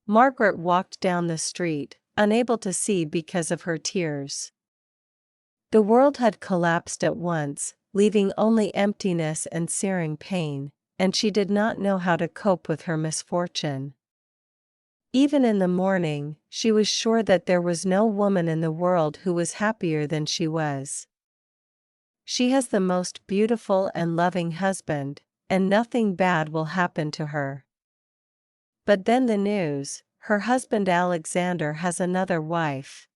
Margaret walked down the street, unable to see because of her tears. The world had collapsed at once, leaving only emptiness and searing pain, and she did not know how to cope with her misfortune. Even in the morning, she was sure that there was no woman in the world who was happier than she was. She has the most beautiful and loving husband, and nothing bad will happen to her. But then the news, her husband Alexander has another wife.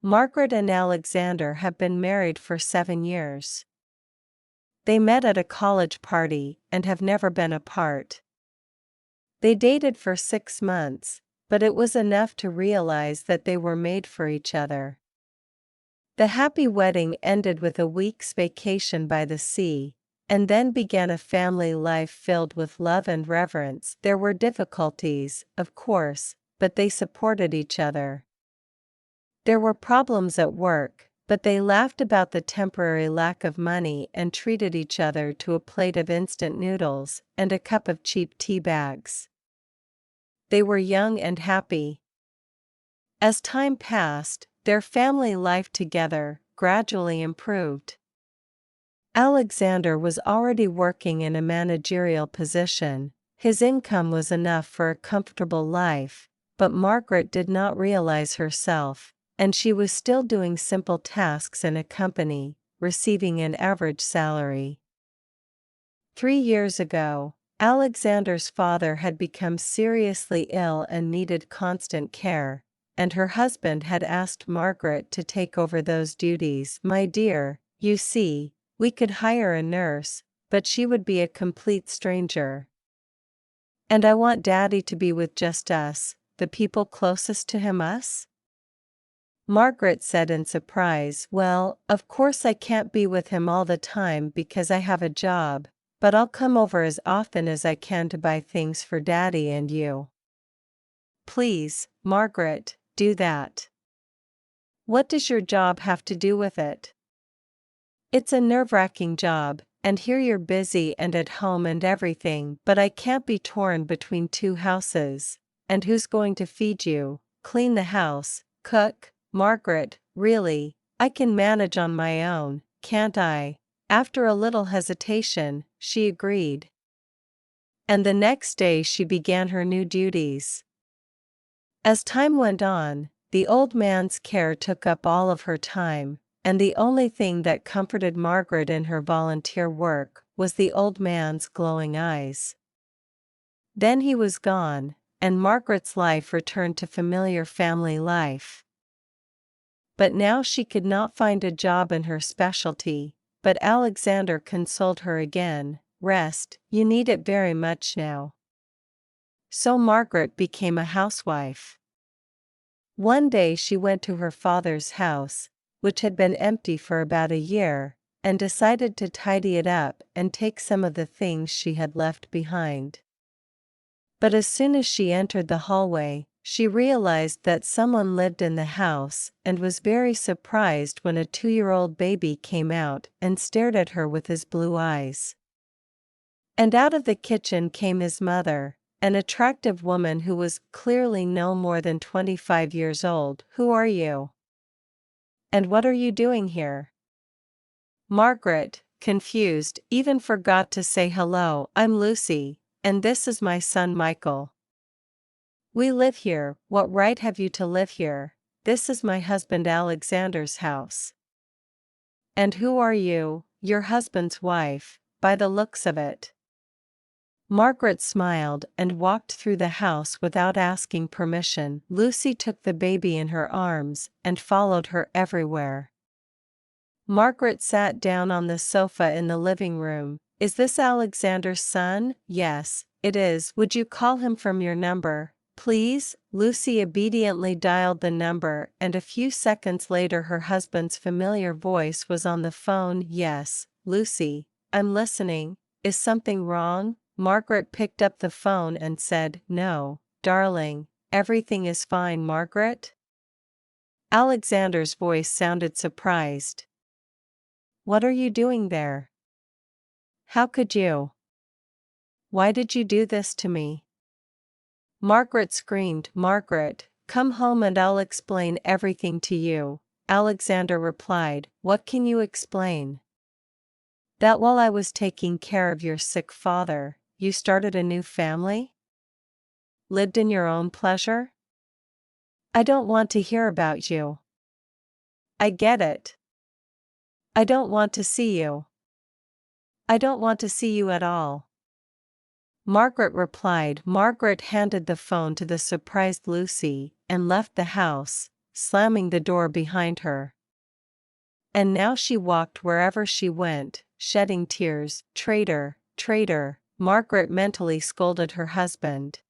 Margaret and Alexander have been married for 7 years. They met at a college party and have never been apart. They dated for 6 months, but it was enough to realize that they were made for each other. The happy wedding ended with a week's vacation by the sea, and then began a family life filled with love and reverence. There were difficulties, of course, but they supported each other. There were problems at work, but they laughed about the temporary lack of money and treated each other to a plate of instant noodles and a cup of cheap tea bags. They were young and happy. As time passed, their family life together gradually improved. Alexander was already working in a managerial position. His income was enough for a comfortable life, but Margaret did not realize herself, and she was still doing simple tasks in a company, receiving an average salary. 3 years ago, Alexander's father had become seriously ill and needed constant care, and her husband had asked Margaret to take over those duties. "My dear, you see, we could hire a nurse, but she would be a complete stranger. And I want Daddy to be with just us, the people closest to him us?" Margaret said in surprise, "Well, of course I can't be with him all the time because I have a job, but I'll come over as often as I can to buy things for Daddy and you." "Please, Margaret, do that." "What does your job have to do with it?" "It's a nerve-wracking job, and here you're busy and at home and everything, but I can't be torn between 2 houses. And who's going to feed you, clean the house, cook?" "Margaret, really, I can manage on my own, can't I?" After a little hesitation, she agreed. And the next day she began her new duties. As time went on, the old man's care took up all of her time, and the only thing that comforted Margaret in her volunteer work was the old man's glowing eyes. Then he was gone, and Margaret's life returned to familiar family life. But now she could not find a job in her specialty, but Alexander consoled her again, "Rest, you need it very much now." So Margaret became a housewife. One day she went to her father's house, which had been empty for about a year, and decided to tidy it up and take some of the things she had left behind. But as soon as she entered the hallway, she realized that someone lived in the house and was very surprised when a 2-year-old baby came out and stared at her with his blue eyes. And out of the kitchen came his mother, an attractive woman who was clearly no more than 25 years old. "Who are you? And what are you doing here?" Margaret, confused, even forgot to say hello. "I'm Lucy, and this is my son Michael. We live here. What right have you to live here? This is my husband Alexander's house." "And who are you?" "Your husband's wife, by the looks of it." Margaret smiled and walked through the house without asking permission. Lucy took the baby in her arms and followed her everywhere. Margaret sat down on the sofa in the living room. "Is this Alexander's son?" "Yes, it is. Would you call him from your number, please?" Lucy obediently dialed the number, and a few seconds later her husband's familiar voice was on the phone. "Yes, Lucy, I'm listening. Is something wrong?" Margaret picked up the phone and said, "No, darling, everything is fine." "Margaret?" Alexander's voice sounded surprised. "What are you doing there? How could you? Why did you do this to me?" Margaret screamed, "Margaret, come home and I'll explain everything to you." Alexander replied, "What can you explain?" "That while I was taking care of your sick father, you started a new family? Lived in your own pleasure? I don't want to hear about you." "I get it. I don't want to see you. I don't want to see you at all." Margaret replied. Margaret handed the phone to the surprised Lucy and left the house, slamming the door behind her. And now she walked wherever she went, shedding tears. "Traitor, traitor," Margaret mentally scolded her husband.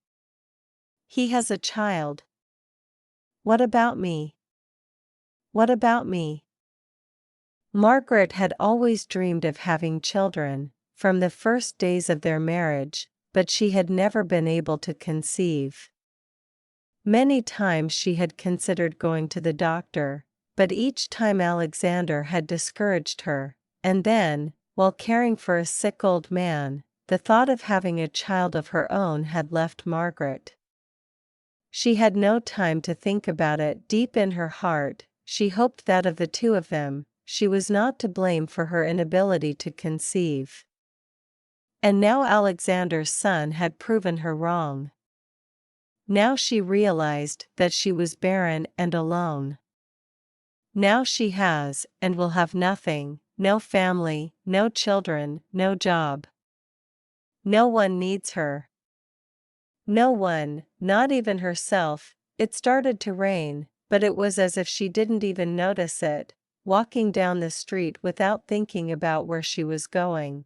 "He has a child. What about me? What about me?" Margaret had always dreamed of having children, from the first days of their marriage, but she had never been able to conceive. Many times she had considered going to the doctor, but each time Alexander had discouraged her, and then, while caring for a sick old man, the thought of having a child of her own had left Margaret. She had no time to think about it. Deep in her heart, she hoped that of the two of them, she was not to blame for her inability to conceive. And now Alexander's son had proven her wrong. Now she realized that she was barren and alone. Now she has, and will have nothing, no family, no children, no job. No one needs her. No one, not even herself. It started to rain, but it was as if she didn't even notice it, walking down the street without thinking about where she was going.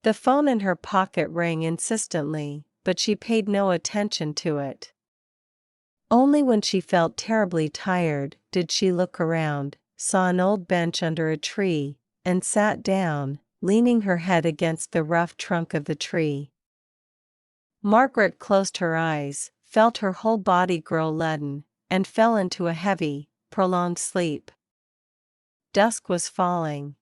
The phone in her pocket rang insistently, but she paid no attention to it. Only when she felt terribly tired did she look around, saw an old bench under a tree, and sat down, leaning her head against the rough trunk of the tree. Margaret closed her eyes, felt her whole body grow leaden, and fell into a heavy, prolonged sleep. Dusk was falling.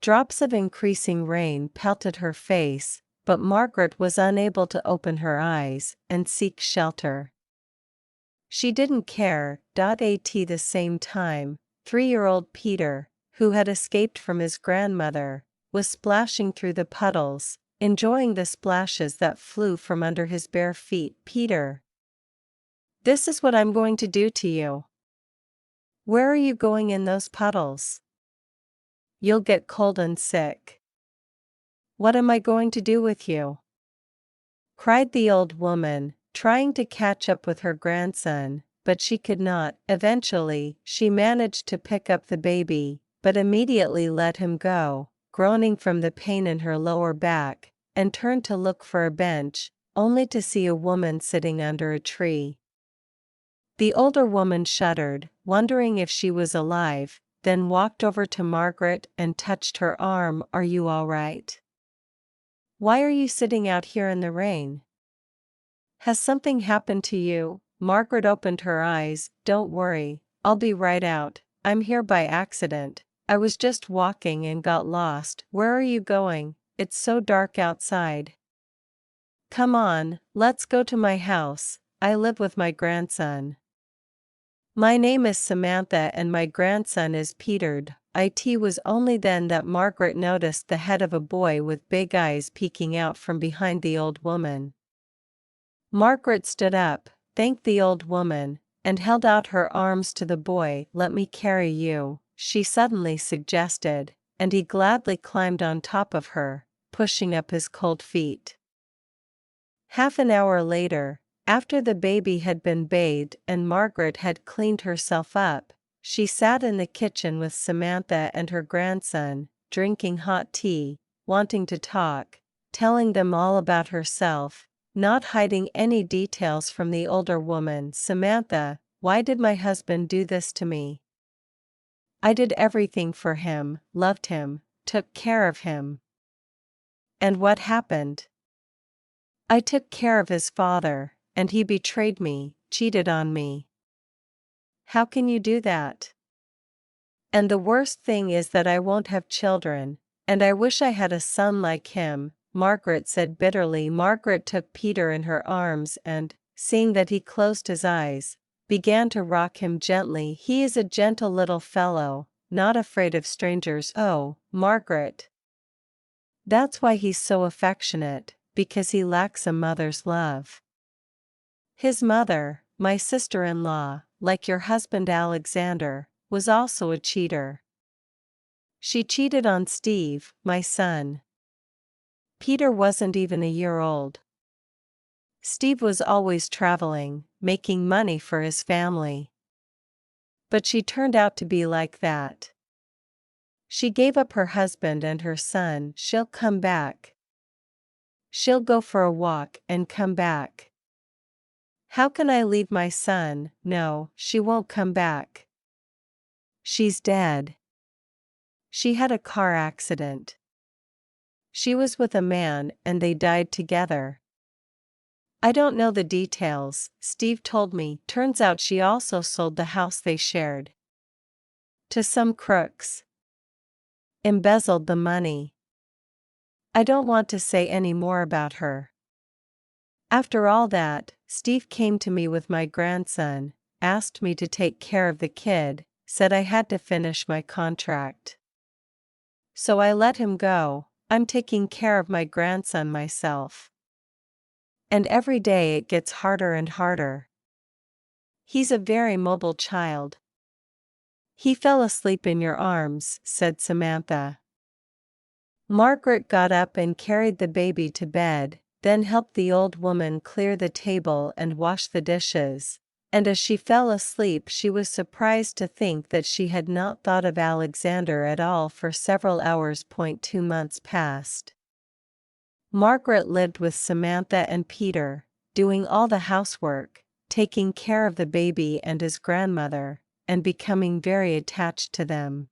Drops of increasing rain pelted her face, but Margaret was unable to open her eyes and seek shelter. She didn't care. At the same time, 3-year-old Peter, who had escaped from his grandmother, was splashing through the puddles, enjoying the splashes that flew from under his bare feet. "Peter, this is what I'm going to do to you." "Where are you going in those puddles? You'll get cold and sick." "What am I going to do with you?" cried the old woman, trying to catch up with her grandson, but she could not. Eventually, she managed to pick up the baby, but immediately let him go, groaning from the pain in her lower back, and turned to look for a bench, only to see a woman sitting under a tree. The older woman shuddered, wondering if she was alive, then walked over to Margaret and touched her arm. "Are you all right? Why are you sitting out here in the rain? Has something happened to you?" Margaret opened her eyes. "Don't worry, I'll be right out. I'm here by accident. I was just walking and got lost." "Where are you going? It's so dark outside." "Come on, let's go to my house. I live with my grandson. My name is Samantha and my grandson is Peter." It was only then that Margaret noticed the head of a boy with big eyes peeking out from behind the old woman. Margaret stood up, thanked the old woman, and held out her arms to the boy. "Let me carry you," she suddenly suggested, and he gladly climbed on top of her, pushing up his cold feet. Half an hour later, after the baby had been bathed and Margaret had cleaned herself up, she sat in the kitchen with Samantha and her grandson, drinking hot tea, wanting to talk, telling them all about herself, not hiding any details from the older woman. "Samantha, why did my husband do this to me? I did everything for him, loved him, took care of him. And what happened? I took care of his father, and he betrayed me, cheated on me. How can you do that? And the worst thing is that I won't have children, and I wish I had a son like him." Margaret said bitterly. Margaret took Peter in her arms and, seeing that he closed his eyes, began to rock him gently. He is a gentle little fellow, not afraid of strangers. Oh, Margaret. That's why he's so affectionate, because he lacks a mother's love. His mother, my sister-in-law, like your husband Alexander, was also a cheater. She cheated on Steve, my son. Peter wasn't even a year old. Steve was always traveling, making money for his family. But she turned out to be like that. She gave up her husband and her son. She'll come back. She'll go for a walk and come back. How can I leave my son? No, she won't come back. She's dead. She had a car accident. She was with a man and they died together. I don't know the details, Steve told me. Turns out she also sold the house they shared to some crooks. Embezzled the money. I don't want to say any more about her. After all that, Steve came to me with my grandson, asked me to take care of the kid, said I had to finish my contract. So I let him go. I'm taking care of my grandson myself. And every day it gets harder and harder. He's a very mobile child. He fell asleep in your arms, said Samantha. Margaret got up and carried the baby to bed, then helped the old woman clear the table and wash the dishes, and as she fell asleep she was surprised to think that she had not thought of Alexander at all for several hours. 2 months passed. Margaret lived with Samantha and Peter, doing all the housework, taking care of the baby and his grandmother, and becoming very attached to them.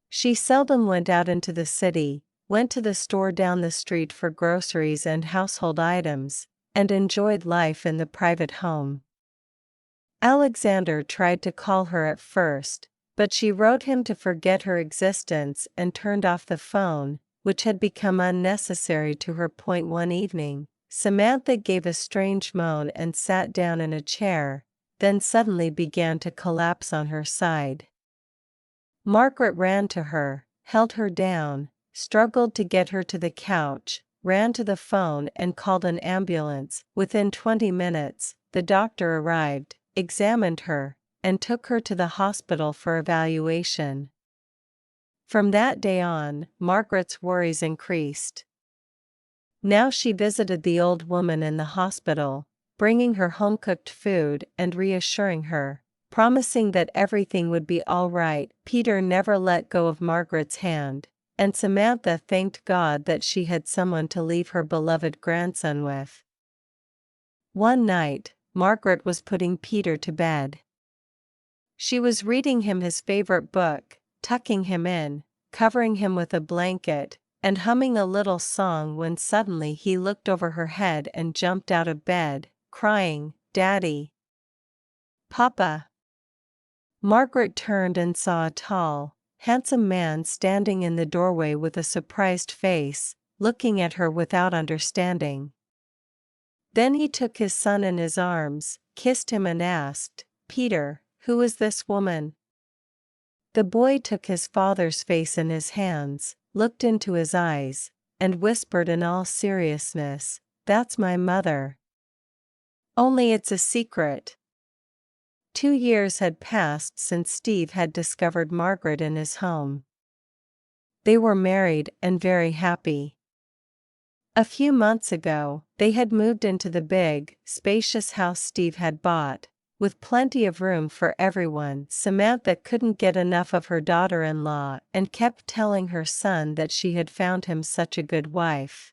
She seldom went out into the city, went to the store down the street for groceries and household items, and enjoyed life in the private home. Alexander tried to call her at first, but she wrote him to forget her existence and turned off the phone, which had become unnecessary to her. One evening, Samantha gave a strange moan and sat down in a chair, then suddenly began to collapse on her side. Margaret ran to her, held her down, struggled to get her to the couch, ran to the phone and called an ambulance. Within 20 minutes, the doctor arrived, examined her, and took her to the hospital for evaluation. From that day on, Margaret's worries increased. Now she visited the old woman in the hospital, bringing her home-cooked food and reassuring her, promising that everything would be all right. Peter never let go of Margaret's hand, and Samantha thanked God that she had someone to leave her beloved grandson with. One night, Margaret was putting Peter to bed. She was reading him his favorite book, tucking him in, covering him with a blanket, and humming a little song when suddenly he looked over her head and jumped out of bed, crying, "Daddy! Papa!" Margaret turned and saw a tall, handsome man standing in the doorway with a surprised face, looking at her without understanding. Then he took his son in his arms, kissed him and asked, "Peter, who is this woman?" The boy took his father's face in his hands, looked into his eyes, and whispered in all seriousness, "That's my mother. Only it's a secret." 2 years had passed since Steve had discovered Margaret in his home. They were married and very happy. A few months ago, they had moved into the big, spacious house Steve had bought, with plenty of room for everyone. Samantha couldn't get enough of her daughter-in-law and kept telling her son that she had found him such a good wife.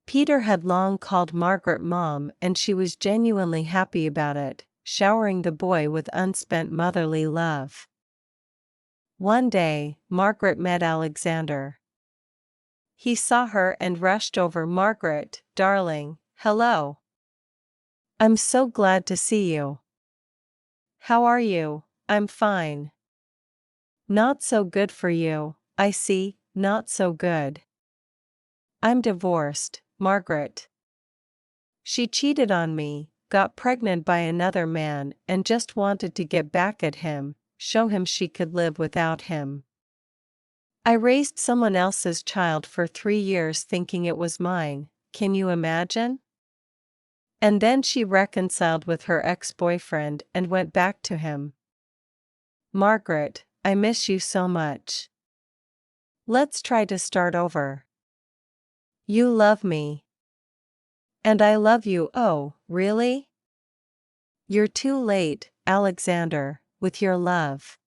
Peter had long called Margaret Mom and she was genuinely happy about it, showering the boy with unspent motherly love. One day, Margaret met Alexander. He saw her and rushed over. "Margaret, darling, hello. I'm so glad to see you. How are you?" "I'm fine." "Not so good for you, I see, not so good." I'm divorced, Margaret. She cheated on me, got pregnant by another man, and just wanted to get back at him, show him she could live without him. I raised someone else's child for 3 years thinking it was mine, can you imagine? And then she reconciled with her ex-boyfriend and went back to him. Margaret, I miss you so much. Let's try to start over. You love me. And I love you. Oh, really? You're too late, Alexander, with your love.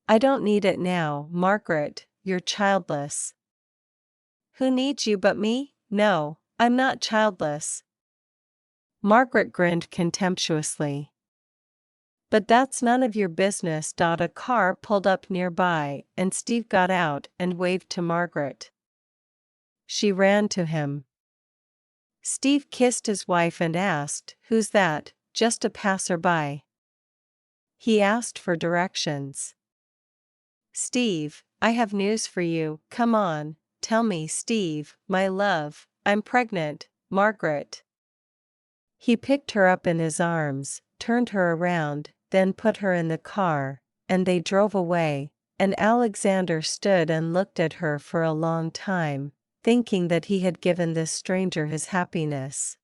I don't need it now, Margaret, you're childless. Who needs you but me? No, I'm not childless. Margaret grinned contemptuously. But that's none of your business. A car pulled up nearby, and Steve got out and waved to Margaret. She ran to him. Steve kissed his wife and asked, "Who's that?" "Just a passerby." He asked for directions. "Steve, I have news for you. Come on, tell me." "Steve, my love, I'm pregnant, Margaret." He picked her up in his arms, turned her around, then put her in the car, and they drove away, and Alexander stood and looked at her for a long time, thinking that he had given this stranger his happiness.